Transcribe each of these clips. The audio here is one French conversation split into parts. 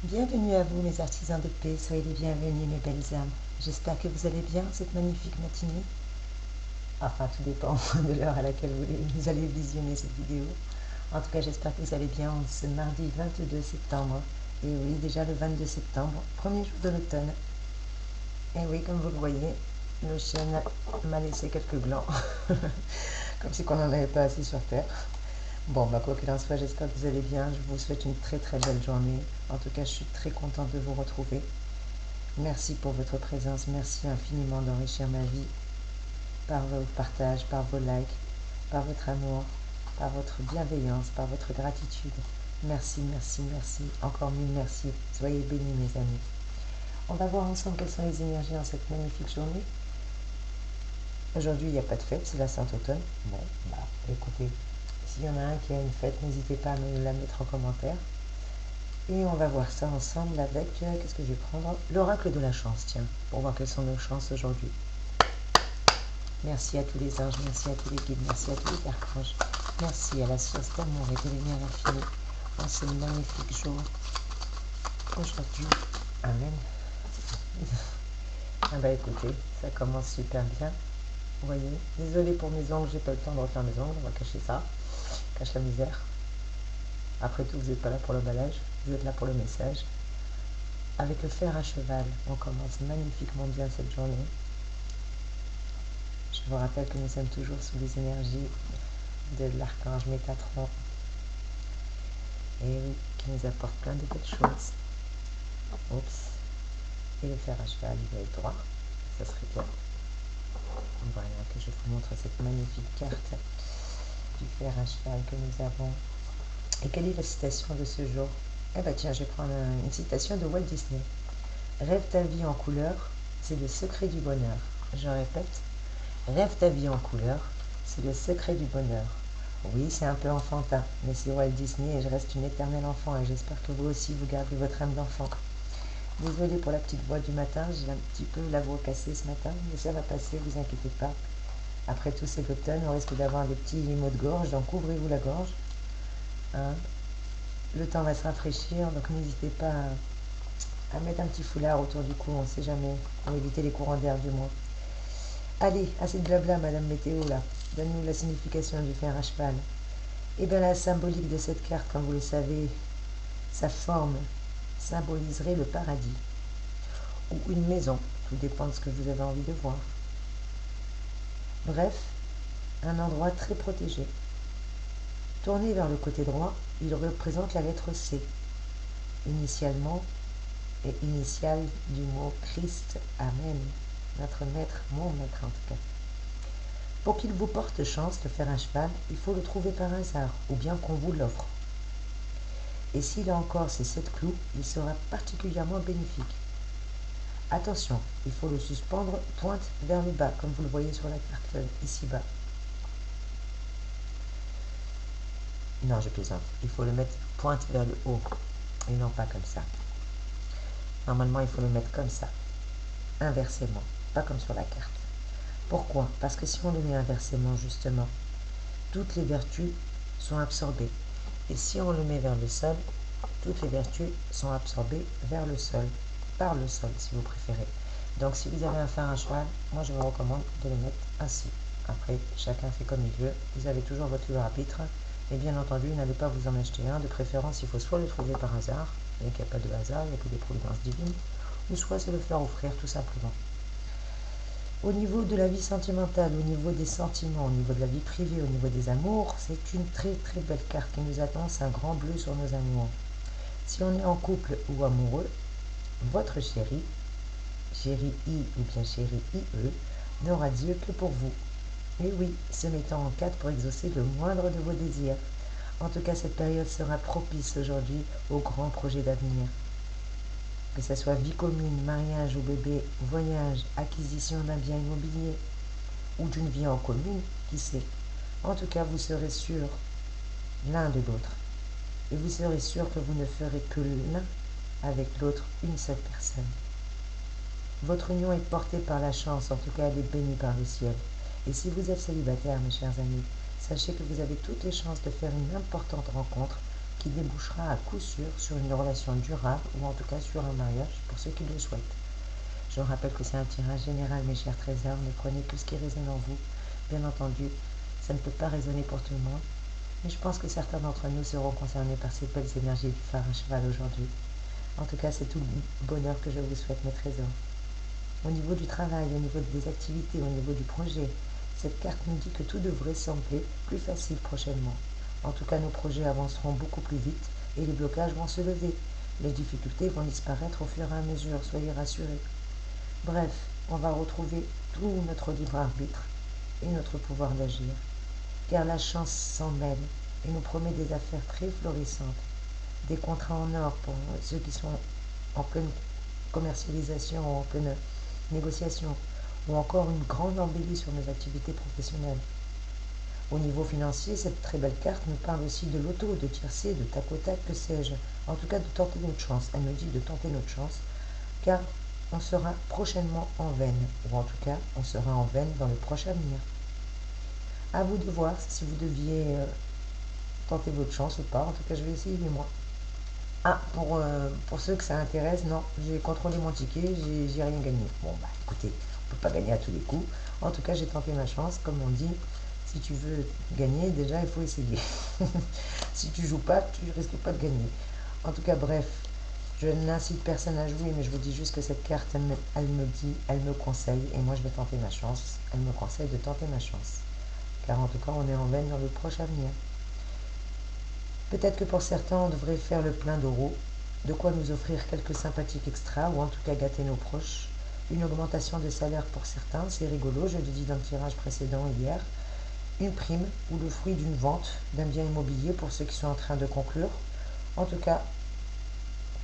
Bienvenue à vous mes artisans de paix, soyez les bienvenus mes belles âmes. J'espère que vous allez bien cette magnifique matinée. Enfin, tout dépend de l'heure à laquelle vous allez visionner cette vidéo. En tout cas, j'espère que vous allez bien ce mardi 22 septembre. Et oui, déjà le 22 septembre, premier jour de l'automne. Et oui, comme vous le voyez, le chêne m'a laissé quelques glands. Comme si on n'en avait pas assez sur Terre. Bon, quoi qu'il en soit, j'espère que vous allez bien. Je vous souhaite une très très belle journée. En tout cas, je suis très contente de vous retrouver. Merci pour votre présence. Merci infiniment d'enrichir ma vie par vos partages, par vos likes, par votre amour, par votre bienveillance, par votre gratitude. Merci, merci, merci. Encore mille merci. Soyez bénis, mes amis. On va voir ensemble quelles sont les énergies en cette magnifique journée. Aujourd'hui, il n'y a pas de fête, c'est la Saint-Automne. Bon, écoutez, s'il y en a un qui a une fête, n'hésitez pas à me la mettre en commentaire. Et on va voir ça ensemble avec, qu'est-ce que je vais prendre? L'oracle de la chance, tiens, pour voir quelles sont nos chances aujourd'hui. Merci à tous les anges, merci à tous les guides, merci à tous les archanges. Merci à la source d'amour et de lumière infinie en ce magnifique jour. Aujourd'hui, Amen. Écoutez, ça commence super bien. Vous voyez, désolé pour mes ongles, j'ai pas eu le temps de refaire mes ongles, on va cacher ça. Cache la misère. Après tout, vous n'êtes pas là pour le balage, vous êtes là pour le message. Avec le fer à cheval, on commence magnifiquement bien cette journée. Je vous rappelle que nous sommes toujours sous les énergies de l'archange Métatron. Et oui, qui nous apporte plein de belles choses. Oups. Et le fer à cheval, il va être droit. Ça serait bien. Voilà, que je vous montre cette magnifique carte du fer à cheval que nous avons. Et quelle est la citation de ce jour? Tiens, je vais prendre une citation de Walt Disney. Rêve ta vie en couleur, c'est le secret du bonheur. Je répète, rêve ta vie en couleur, c'est le secret du bonheur. Oui, c'est un peu enfantin, mais c'est Walt Disney et je reste une éternelle enfant et j'espère que vous aussi vous gardez votre âme d'enfant. Désolée pour la petite voix du matin, j'ai un petit peu la voix cassée ce matin, mais ça va passer, vous inquiétez pas. Après tout, c'est l'automne, on risque d'avoir des petits maux de gorge, donc ouvrez-vous la gorge. Hein. Le temps va se rafraîchir, donc n'hésitez pas à mettre un petit foulard autour du cou, on ne sait jamais, pour éviter les courants d'air du moins. Allez, assez de blabla, Madame Météo, là. Donne-nous la signification du fer à cheval. Eh bien, la symbolique de cette carte, comme vous le savez, sa forme symboliserait le paradis ou une maison, tout dépend de ce que vous avez envie de voir. Bref, un endroit très protégé. Tourné vers le côté droit, il représente la lettre C, initialement et initiale du mot Christ, Amen, notre maître, mon maître en tout cas. Pour qu'il vous porte chance, le fer à cheval, il faut le trouver par hasard, ou bien qu'on vous l'offre. Et s'il a encore ces 7 clous, il sera particulièrement bénéfique. Attention, il faut le suspendre pointe vers le bas, comme vous le voyez sur la carte ici-bas. Non, je plaisante. Il faut le mettre pointe vers le haut, et non pas comme ça. Normalement, il faut le mettre comme ça, inversément, pas comme sur la carte. Pourquoi? Parce que si on le met inversément, justement, toutes les vertus sont absorbées. Et si on le met vers le sol, toutes les vertus sont absorbées vers le sol, par le sol si vous préférez. Donc si vous avez un fer à cheval, moi je vous recommande de le mettre ainsi. Après, chacun fait comme il veut, vous avez toujours votre libre arbitre. Et bien entendu, n'allez pas vous en acheter un, de préférence il faut soit le trouver par hasard, et qu'il n'y a pas de hasard, il n'y a que des providences divines, ou soit se le faire offrir tout simplement. Au niveau de la vie sentimentale, au niveau des sentiments, au niveau de la vie privée, au niveau des amours, c'est une très très belle carte qui nous annonce un grand bleu sur nos amours. Si on est en couple ou amoureux, votre chéri I ou bien chéri IE, n'aura Dieu que pour vous. Et oui, se mettant en quatre pour exaucer le moindre de vos désirs. En tout cas, cette période sera propice aujourd'hui aux grands projets d'avenir. Que ce soit vie commune, mariage ou bébé, voyage, acquisition d'un bien immobilier ou d'une vie en commune, qui sait. En tout cas, vous serez sûr l'un de l'autre. Et vous serez sûr que vous ne ferez que l'un avec l'autre une seule personne. Votre union est portée par la chance, en tout cas elle est bénie par le ciel. Et si vous êtes célibataire, mes chers amis, sachez que vous avez toutes les chances de faire une importante rencontre qui débouchera à coup sûr sur une relation durable ou en tout cas sur un mariage pour ceux qui le souhaitent. Je rappelle que c'est un tirage général, mes chers trésors, ne prenez que ce qui résonne en vous. Bien entendu, ça ne peut pas résonner pour tout le monde, mais je pense que certains d'entre nous seront concernés par ces belles énergies du phare à cheval aujourd'hui. En tout cas, c'est tout le bonheur que je vous souhaite, mes trésors. Au niveau du travail, au niveau des activités, au niveau du projet, cette carte nous dit que tout devrait sembler plus facile prochainement. En tout cas, nos projets avanceront beaucoup plus vite et les blocages vont se lever. Les difficultés vont disparaître au fur et à mesure, soyez rassurés. Bref, on va retrouver tout notre libre arbitre et notre pouvoir d'agir, car la chance s'en mêle et nous promet des affaires très florissantes, des contrats en or pour ceux qui sont en pleine commercialisation ou en pleine négociation, ou encore une grande embellie sur nos activités professionnelles. Au niveau financier, cette très belle carte nous parle aussi de l'auto, de tiercé, de tac au tac, que sais-je. En tout cas, de tenter notre chance. Elle nous dit de tenter notre chance, car on sera prochainement en veine, ou en tout cas, on sera en veine dans le proche avenir. À vous de voir si vous deviez tenter votre chance ou pas. En tout cas, je vais essayer moi. Ah, pour ceux que ça intéresse, non, j'ai contrôlé mon ticket, j'ai rien gagné. Bon, bah écoutez, on peut pas gagner à tous les coups. En tout cas, j'ai tenté ma chance, comme on dit. Si tu veux gagner, déjà, il faut essayer. Si tu joues pas, tu risques pas de gagner. En tout cas, bref, je n'incite personne à jouer, mais je vous dis juste que cette carte, elle me dit, elle me conseille, et moi je vais tenter ma chance. Elle me conseille de tenter ma chance. Car en tout cas, on est en veine dans le proche avenir. Peut-être que pour certains, on devrait faire le plein d'euros, de quoi nous offrir quelques sympathiques extras, ou en tout cas gâter nos proches. Une augmentation de salaire pour certains, c'est rigolo, je l'ai dit dans le tirage précédent hier. Une prime ou le fruit d'une vente d'un bien immobilier pour ceux qui sont en train de conclure. En tout cas,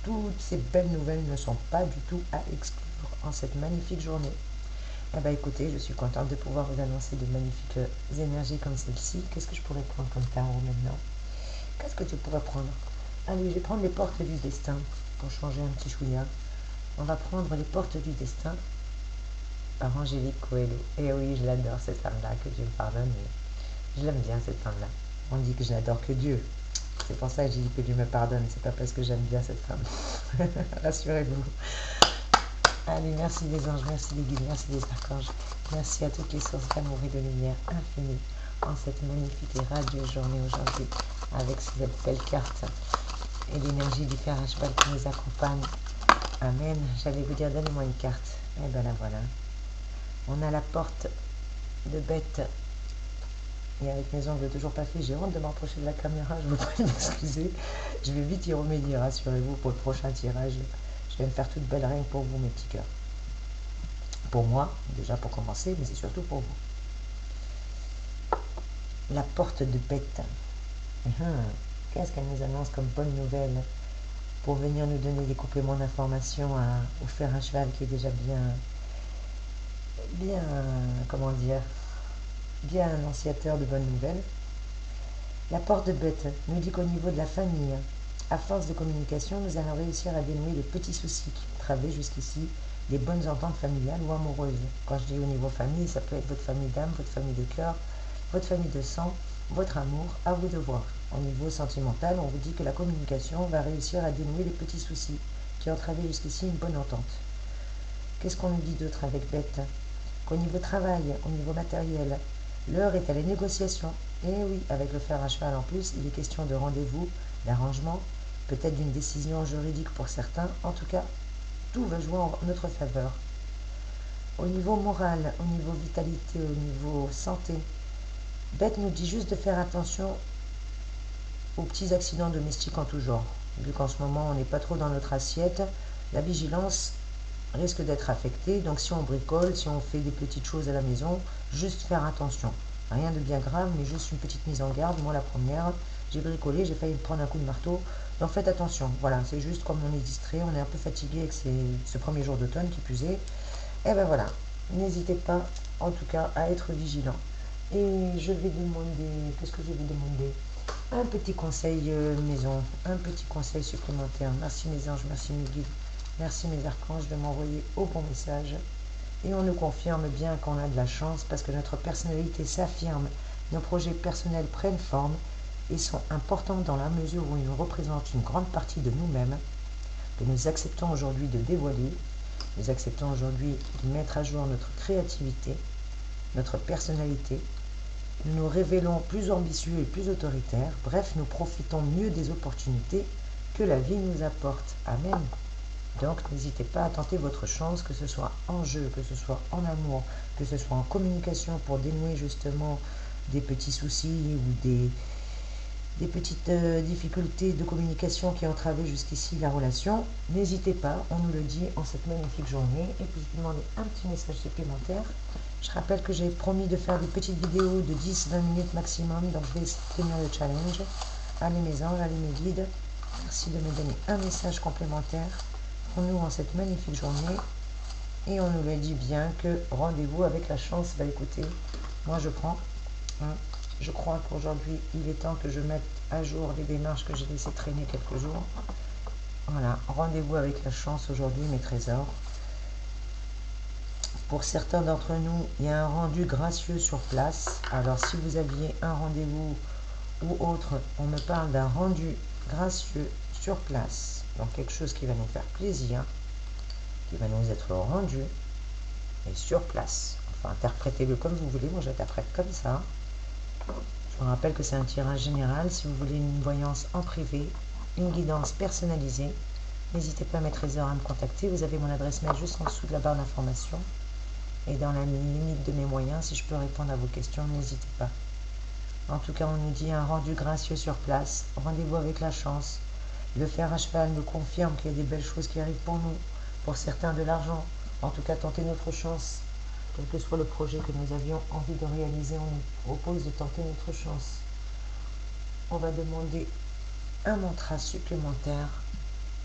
toutes ces belles nouvelles ne sont pas du tout à exclure en cette magnifique journée. Eh bien écoutez, je suis contente de pouvoir vous annoncer de magnifiques énergies comme celle-ci. Qu'est-ce que je pourrais prendre comme tarot maintenant? Qu'est-ce que tu pourrais prendre? Allez, je vais prendre les portes du destin pour changer un petit chouïa. On va prendre les portes du destin par Angélique Coelho. Et oui, je l'adore cette femme-là, que Dieu me pardonne, mais je l'aime bien cette femme-là. On dit que je n'adore que Dieu. C'est pour ça que j'ai dit que Dieu me pardonne, c'est pas parce que j'aime bien cette femme. Rassurez-vous. Allez, merci les anges, merci les guides, merci les archanges. Merci à toutes les sources d'amour et de lumière infinie en cette magnifique et radieuse journée aujourd'hui, avec cette belle carte et l'énergie du fer à cheval qui nous accompagne. Amen. J'allais vous dire, donnez-moi une carte. Et ben la voilà. On a la porte de bête. Et avec mes ongles toujours pas faits, j'ai honte de m'approcher de la caméra, je vous prie d'excuser. Je vais vite y remédier, rassurez-vous, pour le prochain tirage. Je vais me faire toute belle rien pour vous, mes petits cœurs. Pour moi, déjà pour commencer, mais c'est surtout pour vous. La porte de bête. Qu'est-ce qu'elle nous annonce comme bonne nouvelle pour venir nous donner des compléments d'information au fer à cheval qui est déjà bien, comment dire, bien annonciateur de bonnes nouvelles. La porte de bête nous dit qu'au niveau de la famille, à force de communication, nous allons réussir à dénouer les petits soucis qui travaillent jusqu'ici, les bonnes ententes familiales ou amoureuses. Quand je dis au niveau famille, ça peut être votre famille d'âme, votre famille de cœur, votre famille de sang, votre amour, à vous de voir. Au niveau sentimental, on vous dit que la communication va réussir à dénouer les petits soucis qui entravaient jusqu'ici une bonne entente. Qu'est-ce qu'on nous dit d'autre avec bête? Qu'au niveau travail, au niveau matériel, l'heure est à la négociation. Et oui, avec le fer à cheval en plus, il est question de rendez-vous, d'arrangement, peut-être d'une décision juridique pour certains. En tout cas, tout va jouer en notre faveur. Au niveau moral, au niveau vitalité, au niveau santé, Bête nous dit juste de faire attention aux petits accidents domestiques en tout genre. Vu qu'en ce moment, on n'est pas trop dans notre assiette, la vigilance risque d'être affectée. Donc si on bricole, si on fait des petites choses à la maison, juste faire attention. Rien de bien grave, mais juste une petite mise en garde. Moi, la première, j'ai bricolé, j'ai failli me prendre un coup de marteau. Donc faites attention. Voilà, c'est juste comme on est distrait, on est un peu fatigué avec ce premier jour d'automne qui plus est. Et ben voilà, n'hésitez pas, en tout cas, à être vigilant. Et je vais demander, qu'est-ce que je vais demander? Un petit conseil maison, un petit conseil supplémentaire. Merci mes anges, merci mes guides, merci mes archanges de m'envoyer au bon message. Et on nous confirme bien qu'on a de la chance parce que notre personnalité s'affirme, nos projets personnels prennent forme et sont importantes dans la mesure où ils nous représentent une grande partie de nous-mêmes, que nous acceptons aujourd'hui de dévoiler, nous acceptons aujourd'hui de mettre à jour notre créativité, notre personnalité. Nous nous révélons plus ambitieux et plus autoritaires. Bref, nous profitons mieux des opportunités que la vie nous apporte. Amen. Donc, n'hésitez pas à tenter votre chance, que ce soit en jeu, que ce soit en amour, que ce soit en communication pour dénouer justement des petits soucis ou des petites difficultés de communication qui ont entravé jusqu'ici la relation. N'hésitez pas, on nous le dit en cette magnifique journée. Et puis, je vous demande un petit message supplémentaire. Je rappelle que j'ai promis de faire des petites vidéos de 10-20 minutes maximum, donc je vais essayer de tenir le challenge. Allez mes anges, allez mes guides, merci de me donner un message complémentaire pour nous en cette magnifique journée. Et on nous le dit bien que rendez-vous avec la chance. Bah écoutez, moi je prends. Je crois qu'aujourd'hui, il est temps que je mette à jour les démarches que j'ai laissées traîner quelques jours. Voilà, rendez-vous avec la chance aujourd'hui, mes trésors. Pour certains d'entre nous, il y a un rendu gracieux sur place. Alors si vous aviez un rendez-vous ou autre, on me parle d'un rendu gracieux sur place. Donc quelque chose qui va nous faire plaisir, qui va nous être rendu et sur place. Enfin, interprétez-le comme vous voulez, moi j'interprète comme ça. Je vous rappelle que c'est un tirage général. Si vous voulez une voyance en privé, une guidance personnalisée, n'hésitez pas, mes trésors, à me contacter. Vous avez mon adresse mail juste en dessous de la barre d'information. Et dans la limite de mes moyens, si je peux répondre à vos questions, n'hésitez pas. En tout cas, on nous dit un rendu gracieux sur place, rendez-vous avec la chance. Le fer à cheval nous confirme qu'il y a des belles choses qui arrivent pour nous, pour certains de l'argent. En tout cas, tentez notre chance. Quel que soit le projet que nous avions envie de réaliser, on nous propose de tenter notre chance. On va demander un mantra supplémentaire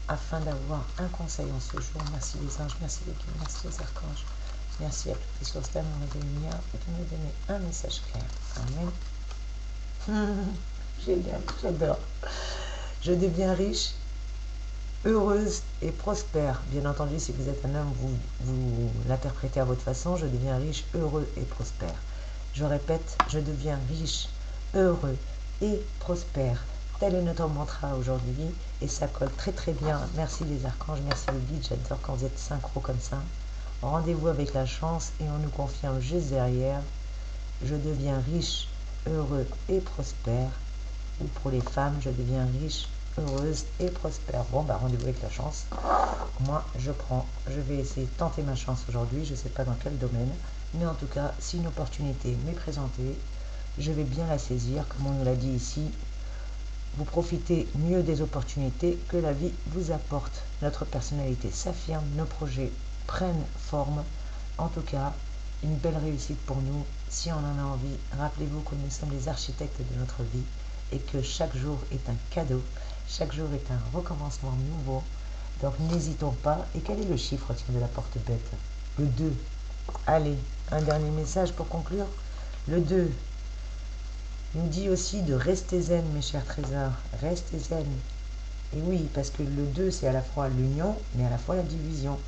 afin d'avoir un conseil en ce jour. Merci les anges, merci les guides, merci les archanges. Merci à toutes les sources d'amour et de lumière de me donner un message clair. Amen. Génial, j'adore. Je deviens riche, heureuse et prospère. Bien entendu, si vous êtes un homme, vous l'interprétez à votre façon. Je deviens riche, heureux et prospère. Je répète, je deviens riche, heureux et prospère. Tel est notre mantra aujourd'hui et ça colle très très bien. Merci les archanges, merci les guides. J'adore quand vous êtes synchro comme ça. Rendez-vous avec la chance et on nous confirme juste derrière. Je deviens riche, heureux et prospère. Ou pour les femmes, je deviens riche, heureuse et prospère. Bon, bah rendez-vous avec la chance. Moi, je prends. Je vais essayer de tenter ma chance aujourd'hui. Je ne sais pas dans quel domaine. Mais en tout cas, si une opportunité m'est présentée, je vais bien la saisir. Comme on nous l'a dit ici, vous profitez mieux des opportunités que la vie vous apporte. Notre personnalité s'affirme, nos projets prennent forme. En tout cas, une belle réussite pour nous. Si on en a envie, rappelez-vous que nous sommes les architectes de notre vie et que chaque jour est un cadeau, chaque jour est un recommencement nouveau. Donc n'hésitons pas. Et quel est le chiffre de la porte bête? Le 2. Allez, un dernier message pour conclure. Le 2 nous dit aussi de rester zen, mes chers trésors. Restez zen. Et oui, parce que le 2, c'est à la fois l'union, mais à la fois la division.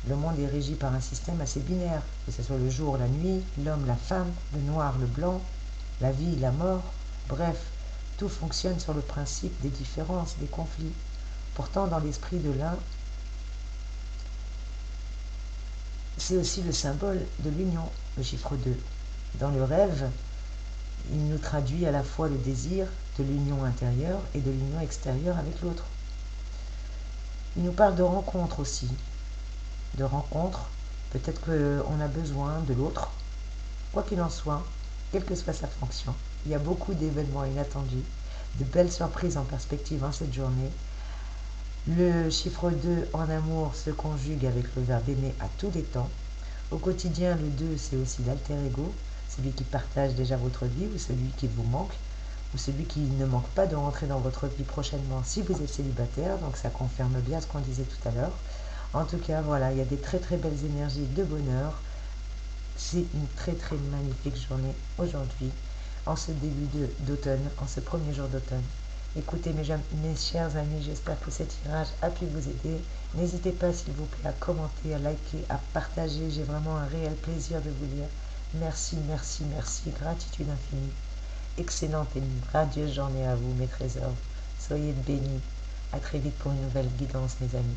Le monde est régi par un système assez binaire, que ce soit le jour, la nuit, l'homme, la femme, le noir, le blanc, la vie, la mort. Bref, tout fonctionne sur le principe des différences, des conflits. Pourtant, dans l'esprit de l'un, c'est aussi le symbole de l'union, le chiffre 2. Dans le rêve, il nous traduit à la fois le désir de l'union intérieure et de l'union extérieure avec l'autre. Il nous parle de rencontres aussi. De rencontres, peut-être qu'on a besoin de l'autre. Quoi qu'il en soit, quelle que soit sa fonction, il y a beaucoup d'événements inattendus, de belles surprises en perspective en cette journée. Le chiffre 2 en amour se conjugue avec le verbe aimer à tous les temps. Au quotidien, le 2, c'est aussi l'alter ego, celui qui partage déjà votre vie ou celui qui vous manque, ou celui qui ne manque pas de rentrer dans votre vie prochainement si vous êtes célibataire, donc ça confirme bien ce qu'on disait tout à l'heure. En tout cas, voilà, il y a des très très belles énergies de bonheur. C'est une très très magnifique journée aujourd'hui, en ce début d'automne, en ce premier jour d'automne. Écoutez mes chers amis, j'espère que ce tirage a pu vous aider. N'hésitez pas s'il vous plaît à commenter, à liker, à partager. J'ai vraiment un réel plaisir de vous lire. Merci, merci, merci, gratitude infinie. excellente et une radieuse journée à vous, mes trésors. Soyez bénis. À très vite pour une nouvelle guidance, mes amis.